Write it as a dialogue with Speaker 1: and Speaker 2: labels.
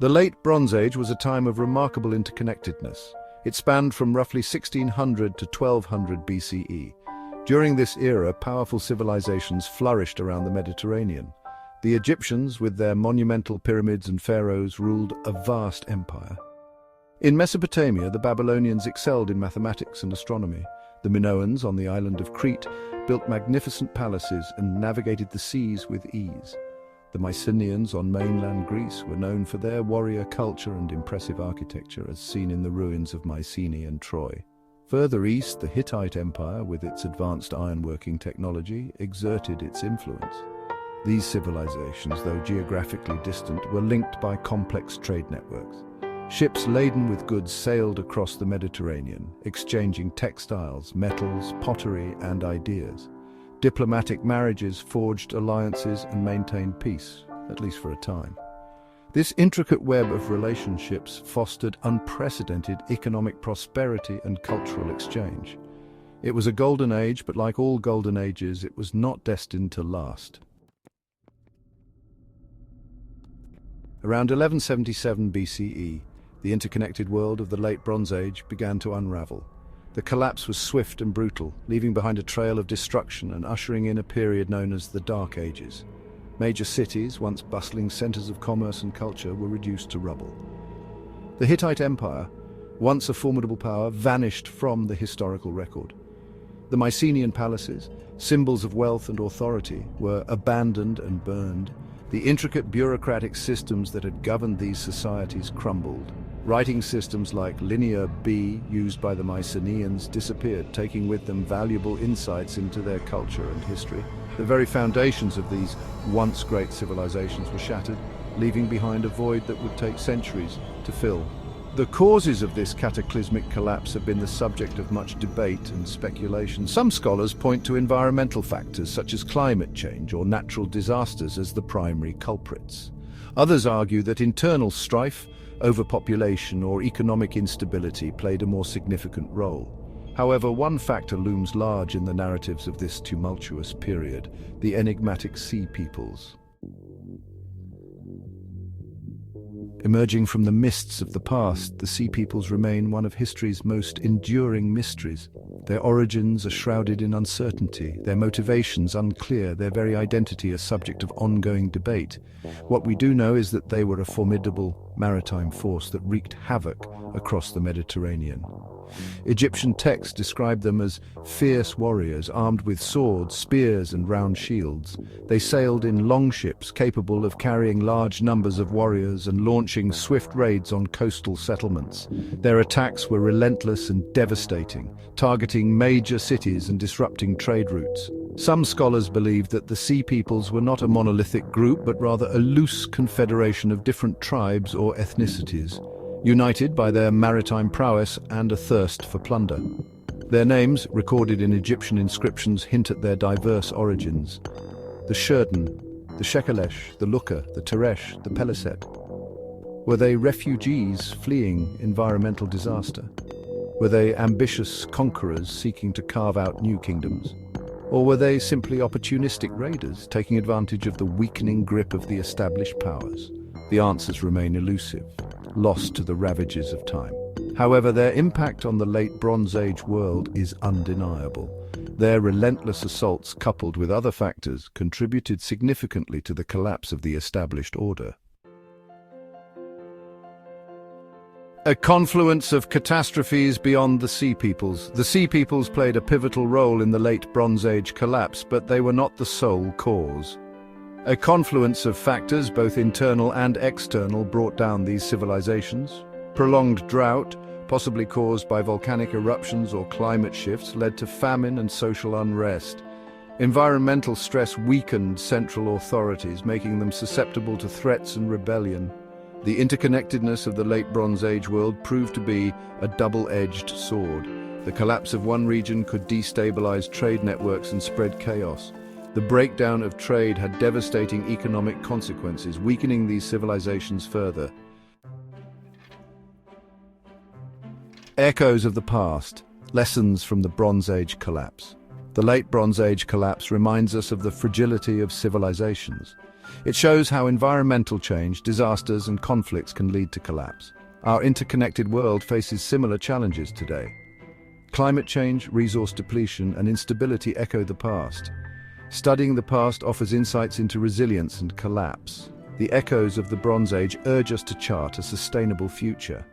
Speaker 1: The Late Bronze Age was a time of remarkable interconnectedness. It spanned from roughly 1600 to 1200 BCE. During this era, powerful civilizations flourished around the Mediterranean. The Egyptians, with their monumental pyramids and pharaohs, ruled a vast empire. In Mesopotamia, the Babylonians excelled in mathematics and astronomy. The Minoans, on the island of Crete, built magnificent palaces and navigated the seas with ease. The Mycenaeans on mainland Greece were known for their warrior culture and impressive architecture, as seen in the ruins of Mycenae and Troy. Further east, the Hittite Empire, with its advanced ironworking technology, exerted its influence. These civilizations, though geographically distant, were linked by complex trade networks. Ships laden with goods sailed across the Mediterranean, exchanging textiles, metals, pottery, and ideas. Diplomatic marriages forged alliances and maintained peace, at least for a time. This intricate web of relationships fostered unprecedented economic prosperity and cultural exchange. It was a golden age, but like all golden ages, it was not destined to last. Around 1177 BCE, the interconnected world of the Late Bronze Age began to unravel. The collapse was swift and brutal, leaving behind a trail of destruction and ushering in a period known as the Dark Ages. Major cities, once bustling centers of commerce and culture, were reduced to rubble. The Hittite Empire, once a formidable power, vanished from the historical record. The Mycenaean palaces, symbols of wealth and authority, were abandoned and burned. The intricate bureaucratic systems that had governed these societies crumbled. Writing systems like Linear B, used by the Mycenaeans, disappeared, taking with them valuable insights into their culture and history. The very foundations of these once great civilizations were shattered, leaving behind a void that would take centuries to fill. The causes of this cataclysmic collapse have been the subject of much debate and speculation. Some scholars point to environmental factors such as climate change or natural disasters as the primary culprits. Others argue that internal strife, overpopulation, or economic instability played a more significant role. However, one factor looms large in the narratives of this tumultuous period: the Enigmatic Sea Peoples. Emerging from the mists of the past, the Sea Peoples remain one of history's most enduring mysteries. Their origins are shrouded in uncertainty, their motivations unclear, their very identity a subject of ongoing debate. What we do know is that they were a formidable maritime force that wreaked havoc across the Mediterranean. Egyptian texts describe them as fierce warriors armed with swords, spears, and round shields. They sailed in longships capable of carrying large numbers of warriors and launching swift raids on coastal settlements. Their attacks were relentless and devastating, targeting major cities and disrupting trade routes. Some scholars believe that the Sea Peoples were not a monolithic group, but rather a loose confederation of different tribes or ethnicities, united by their maritime prowess and a thirst for plunder. Their names, recorded in Egyptian inscriptions, hint at their diverse origins. The Shurden, the Shekelesh, the Lukka, the Teresh, the Peliset. Were they refugees fleeing environmental disaster? Were they ambitious conquerors seeking to carve out new kingdoms? Or were they simply opportunistic raiders, taking advantage of the weakening grip of the established powers? The answers remain elusive, lost to the ravages of time. However, their impact on the Late Bronze Age world is undeniable. Their relentless assaults, coupled with other factors, contributed significantly to the collapse of the established order. A confluence of catastrophes beyond the Sea Peoples. The Sea Peoples played a pivotal role in the Late Bronze Age collapse, but they were not the sole cause. A confluence of factors, both internal and external, brought down these civilizations. Prolonged drought, possibly caused by volcanic eruptions or climate shifts, led to famine and social unrest. Environmental stress weakened central authorities, making them susceptible to threats and rebellion. The interconnectedness of the Late Bronze Age world proved to be a double-edged sword. The collapse of one region could destabilize trade networks and spread chaos. The breakdown of trade had devastating economic consequences, weakening these civilizations further. Echoes of the past, lessons from the Bronze Age collapse. The Late Bronze Age collapse reminds us of the fragility of civilizations. It shows how environmental change, disasters, and conflicts can lead to collapse. Our interconnected world faces similar challenges today. Climate change, resource depletion, and instability echo the past. Studying the past offers insights into resilience and collapse. The echoes of the Bronze Age urge us to chart a sustainable future.